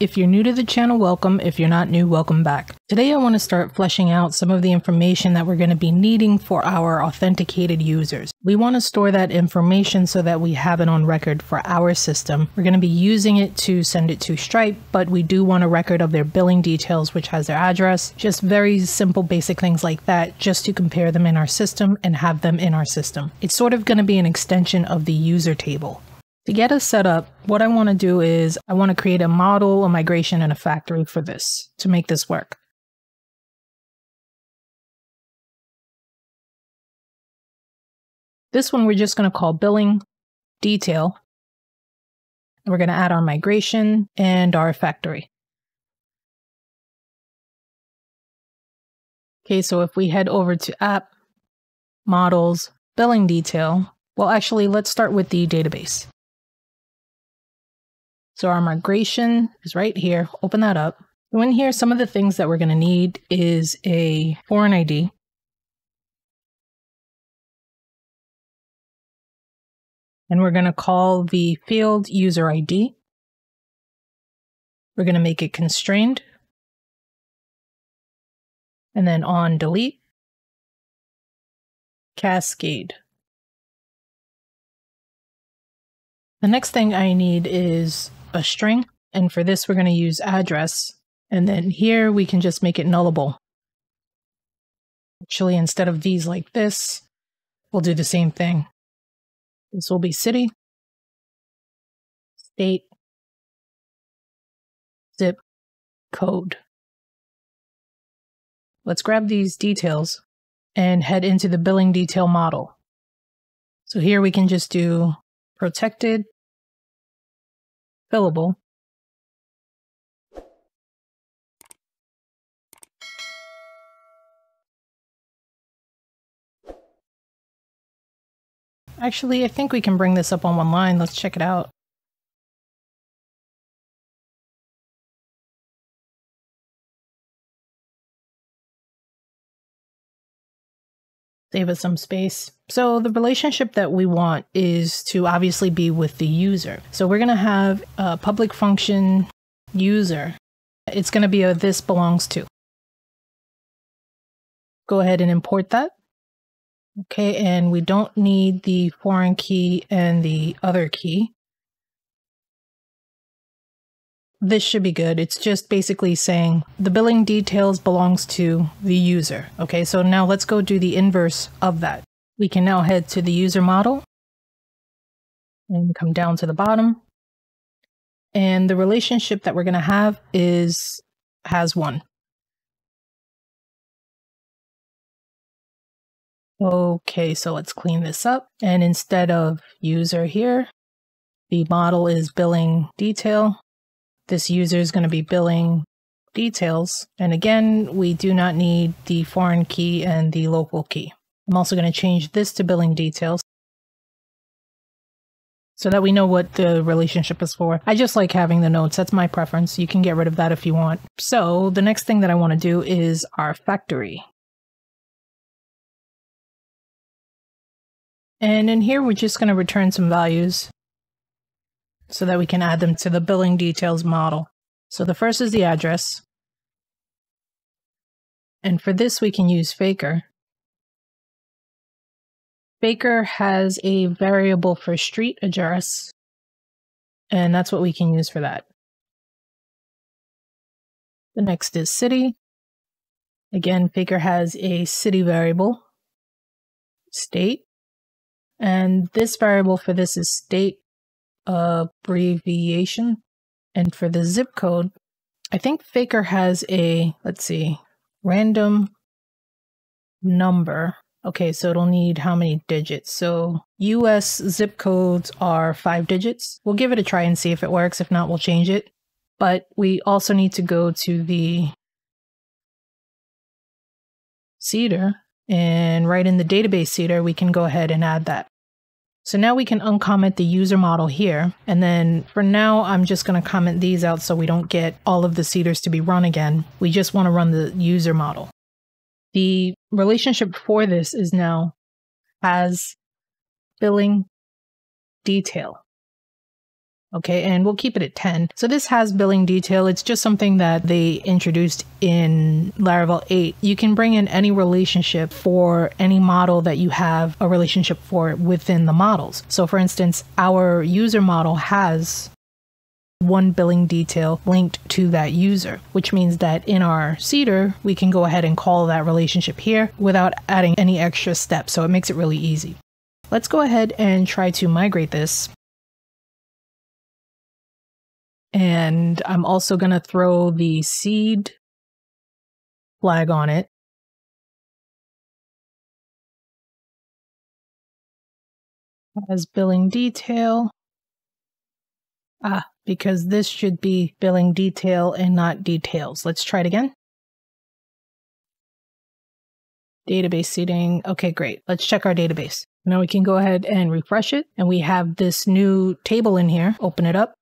If you're new to the channel, welcome. If you're not new, welcome back. Today I want to start fleshing out some of the information that we're going to be needing for our authenticated users. We want to store that information so that we have it on record for our system. We're going to be using it to send it to Stripe, but we do want a record of their billing details, which has their address. Just very simple, basic things like that, just to compare them in our system and have them in our system. It's sort of going to be an extension of the user table. To get us set up, what I want to do is I want to create a model, a migration, and a factory for this to make this work. This one we're just going to call billing detail. And we're going to add our migration and our factory. Okay, so if we head over to app, models, billing detail, well, actually, let's start with the database. So our migration is right here. Open that up. So in here, some of the things that we're going to need is a foreign ID. And we're going to call the field user ID. We're going to make it constrained. And then on delete, cascade. The next thing I need is a string, and for this we're going to use address, and then here we can just make it nullable. Actually, instead of these like this, we'll do the same thing. This will be city, state, zip, code. Let's grab these details and head into the billing detail model. So here we can just do protected, fillable, actually, I think we can bring this up on one line. Let's check it out. Save us some space. So the relationship that we want is to obviously be with the user. So we're going to have a public function user. It's going to be a this belongs to. Go ahead and import that. Okay, and we don't need the foreign key and the other key. This should be good. It's just basically saying the billing details belongs to the user. Okay, so now let's go do the inverse of that. We can now head to the user model and come down to the bottom. And the relationship that we're going to have is has one. Okay, so let's clean this up. And instead of user here, the model is billing detail. This user is going to be billing details. And again, we do not need the foreign key and the local key. I'm also going to change this to billing details so that we know what the relationship is for. I just like having the notes. That's my preference. You can get rid of that if you want. So the next thing that I want to do is our factory. And in here, we're just going to return some values so that we can add them to the billing details model. So the first is the address. And for this, we can use Faker. Faker has a variable for street address, and that's what we can use for that. The next is city. Again, Faker has a city variable, state, and this variable for this is state abbreviation. And for the zip code, I think Faker has a, let's see, random number. Okay, so it'll need how many digits? So US zip codes are 5 digits. We'll give it a try and see if it works. If not, we'll change it. But we also need to go to the seeder, and right in the database seeder, we can go ahead and add that. So now we can uncomment the user model here. And then for now, I'm just going to comment these out so we don't get all of the seeders to be run again. We just want to run the user model. The relationship for this is now as billing detail. Okay, and we'll keep it at 10. So this has billing detail. It's just something that they introduced in Laravel 8. You can bring in any relationship for any model that you have a relationship for within the models. So for instance, our user model has one billing detail linked to that user, which means that in our Cedar, we can go ahead and call that relationship here without adding any extra steps. So it makes it really easy. Let's go ahead and try to migrate this. And I'm also going to throw the seed flag on it. As billing detail. Because this should be billing detail and not details. Let's try it again. Database seeding. Okay, great. Let's check our database. Now we can go ahead and refresh it. And we have this new table in here. Open it up.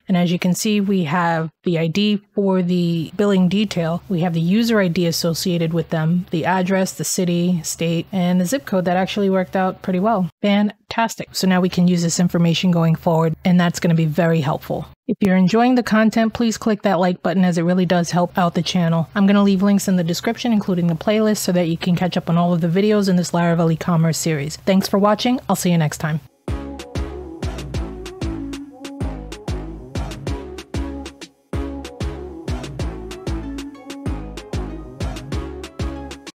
And as you can see, we have the ID for the billing detail. We have the user ID associated with them, the address, the city, state, and the zip code. That actually worked out pretty well. Fantastic. So now we can use this information going forward, and that's going to be very helpful. If you're enjoying the content, please click that like button as it really does help out the channel. I'm going to leave links in the description, including the playlist, so that you can catch up on all of the videos in this Laravel e-commerce series. Thanks for watching. I'll see you next time.